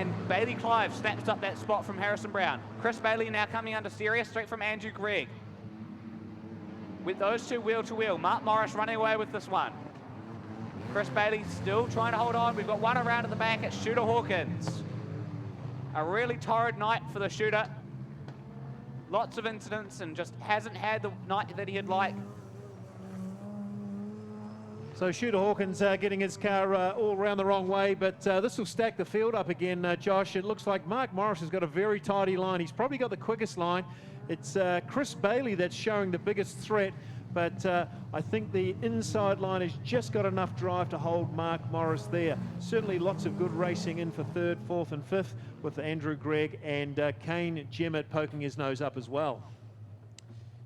and Bailey Clive snaps up that spot from Harrison Brown. Chris Bailey now coming under serious straight from Andrew Gregg. With those two wheel to wheel, Mark Morris running away with this one. Chris Bailey still trying to hold on. We've got one around at the back at Shooter Hawkins. A really torrid night for the shooter. Lots of incidents and just hasn't had the night that he'd like. So Shooter Hawkins getting his car all around the wrong way, but this will stack the field up again, Josh. It looks like Mark Morris has got a very tidy line. He's probably got the quickest line. It's Chris Bailey that's showing the biggest threat, but I think the inside line has just got enough drive to hold Mark Morris there. Certainly lots of good racing in for third, fourth and fifth with Andrew Gregg and Kane Jemmett poking his nose up as well.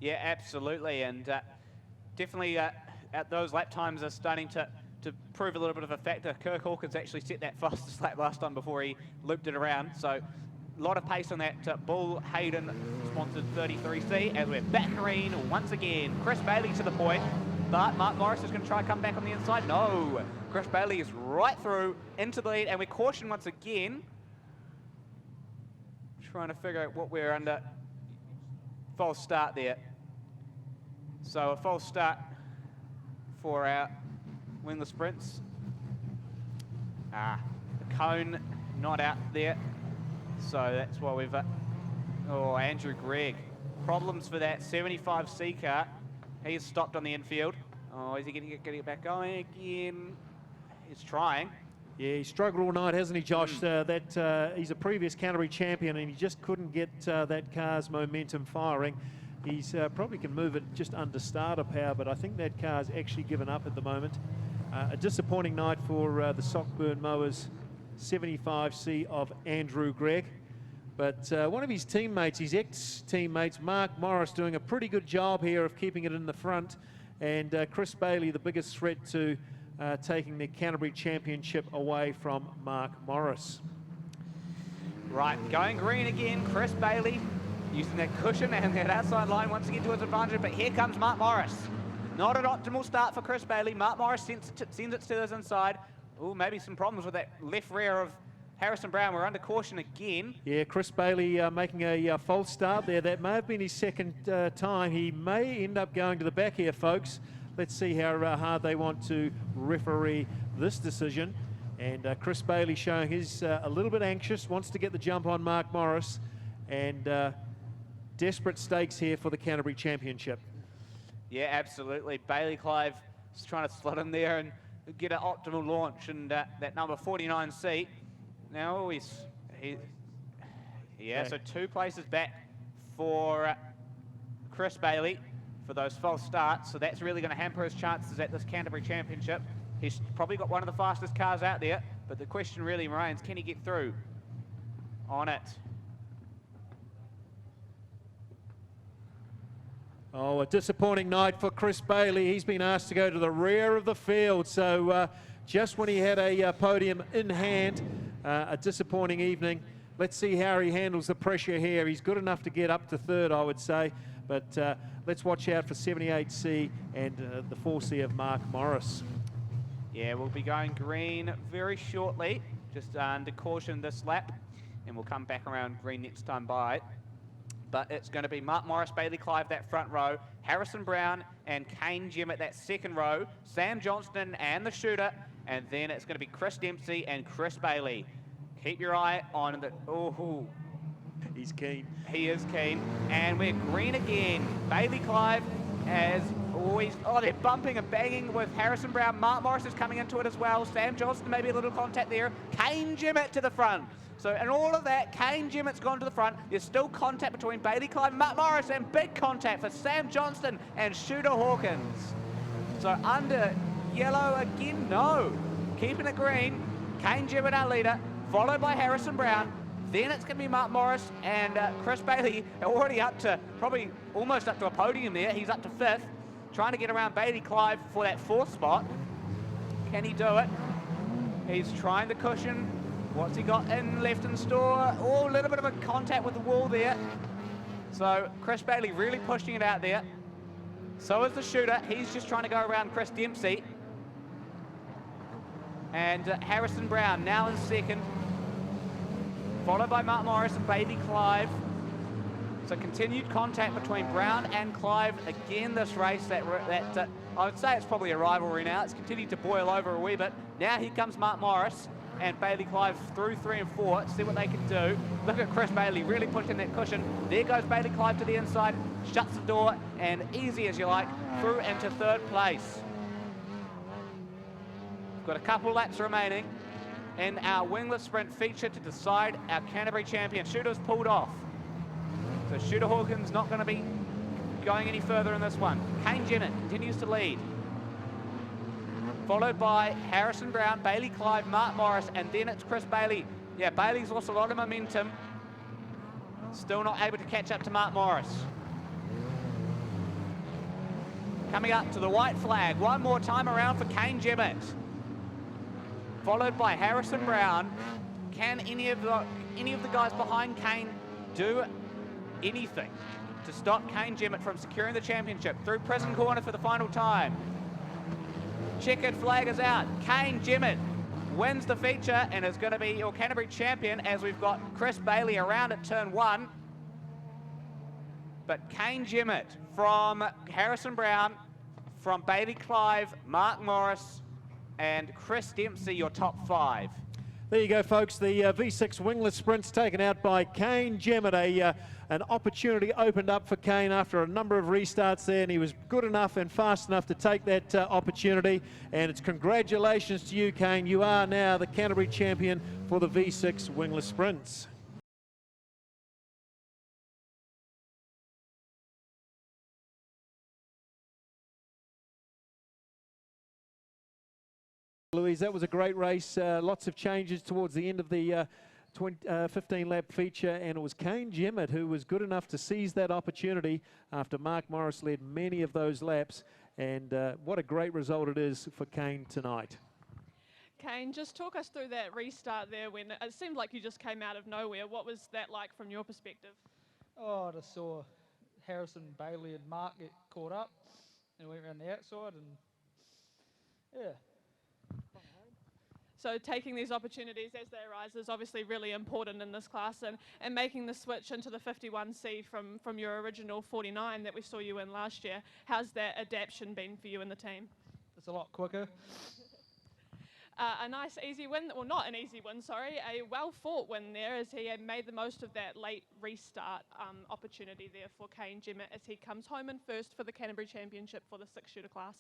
Yeah, absolutely, and definitely at those lap times are starting to prove a little bit of a factor. Kirk Hawkins actually set that fastest lap last time before he looped it around, so a lot of pace on that Bull Hayden sponsored 33C, as we're back green once again. Chris Bailey to the point, but Mark Morris is going to try and come back on the inside. No, Chris Bailey is right through into the lead, and we're cautioned once again. Trying to figure out what we're under. False start there. So a false start for our wingless sprints. The cone not out there. So that's why we've, Andrew Gregg. Problems for that 75C car. He's stopped on the infield. Oh, is he getting it back going again? He's trying. Yeah, he struggled all night, hasn't he, Josh? He's a previous Canterbury champion, and he just couldn't get that car's momentum firing. He's probably can move it just under starter power, but I think that car's actually given up at the moment. A disappointing night for the Sockburn Mowers 75C of Andrew Gregg. But one of his teammates, his ex-teammates, Mark Morris, doing a pretty good job here of keeping it in the front. And Chris Bailey, the biggest threat to taking the Canterbury Championship away from Mark Morris. Right, going green again, Chris Bailey using that cushion and that outside line once again to his advantage, but here comes Mark Morris. Not an optimal start for Chris Bailey. Mark Morris sends it to his inside. Oh, maybe some problems with that left rear of Harrison Brown. We're under caution again. Yeah, Chris Bailey making a false start there. That may have been his second time. He may end up going to the back here, folks. Let's see how hard they want to referee this decision. And Chris Bailey showing he's a little bit anxious, wants to get the jump on Mark Morris, and desperate stakes here for the Canterbury Championship. Yeah, absolutely. Bailey Clive is trying to slot in there and get an optimal launch, and that number 49C. Now so 2 places back for Chris Bailey for those false starts, so that's really going to hamper his chances at this Canterbury Championship. He's probably got one of the fastest cars out there, but the question really remains, can he get through on it? Oh, a disappointing night for Chris Bailey. He's been asked to go to the rear of the field, so just when he had a podium in hand, a disappointing evening. Let's see how he handles the pressure here. He's good enough to get up to third, I would say, but let's watch out for 78C and the 4C of Mark Morris. Yeah, we'll be going green very shortly, just under caution this lap, and we'll come back around green next time by. But it's going to be Mark Morris, Bailey Clive, that front row, Harrison Brown and Kane Jemmett, that second row, Sam Johnston and the shooter, and then it's going to be Chris Dempsey and Chris Bailey. Keep your eye on the... Oh, he's keen. He is keen. And we're green again. Bailey Clive, as always... Oh, they're bumping and banging with Harrison Brown. Mark Morris is coming into it as well. Sam Johnston, maybe a little contact there. Kane Jemmett to the front. So, and all of that, Kane Jemmett's gone to the front. There's still contact between Bailey Clive and Mark Morris, and big contact for Sam Johnston and Shooter Hawkins. So under yellow again, no. Keeping it green, Kane Jemmett our leader, followed by Harrison Brown. Then it's going to be Mark Morris and Chris Bailey, already up to, probably almost up to a podium there. He's up to 5th, trying to get around Bailey Clive for that 4th spot. Can he do it? He's trying the cushion. What's he got in left in store? Oh, a little bit of a contact with the wall there. So Chris Bailey really pushing it out there. So is the shooter. He's just trying to go around Chris Dempsey. And Harrison Brown now in second. followed by Mark Morris and Bailey Clive. So continued contact between Brown and Clive again this race. That I would say it's probably a rivalry now. It's continued to boil over a wee bit. Now here comes Mark Morris and Bailey Clive through 3 and 4. See what they can do. Look at Chris Bailey really pushing that cushion. There goes Bailey Clive to the inside, shuts the door, and easy as you like, through into 3rd place. We've got a couple laps remaining in our wingless sprint feature to decide our Canterbury champion. Shooter's pulled off. So Shooter Hawkins not going to be going any further in this one. Kane Jennett continues to lead. Followed by Harrison Brown, Bailey Clive, Mark Morris, and then it's Chris Bailey. Yeah, Bailey's lost a lot of momentum. Still not able to catch up to Mark Morris. Coming up to the white flag, one more time around for Kane Jennett. Followed by Harrison Brown. Can any of the guys behind Kane do anything to stop Kane Jennett from securing the championship? Through prison corner for the final time. Checkered flag is out. Kane Jennett wins the feature and is going to be your Canterbury champion, as we've got Chris Bailey around at turn 1. But Kane Jennett from Harrison Brown, from Bailey Clive, Mark Morris, and Chris Dempsey, your top 5. There you go, folks. The V6 wingless sprint's taken out by Kane Jennett. An opportunity opened up for Kane after a number of restarts there, and he was good enough and fast enough to take that opportunity. And it's congratulations to you, Kane. You are now the Canterbury champion for the V6 wingless sprints. Louise, that was a great race. Lots of changes towards the end of the 15-lap feature, and it was Kane Jennett who was good enough to seize that opportunity after Mark Morris led many of those laps. And what a great result it is for Kane tonight. Kane, just talk us through that restart there when it seemed like you just came out of nowhere. What was that like from your perspective? Oh, I just saw Harrison, Bailey and Mark get caught up and went around the outside, and yeah. So taking these opportunities as they arise is obviously really important in this class, and making the switch into the 51C from your original 49 that we saw you in last year. How's that adaptation been for you and the team? It's a lot quicker. A nice easy win, well not an easy win, sorry, a well fought win there as he had made the most of that late restart opportunity there for Kane Jennett as he comes home in first for the Canterbury Championship for the 6-shooter class.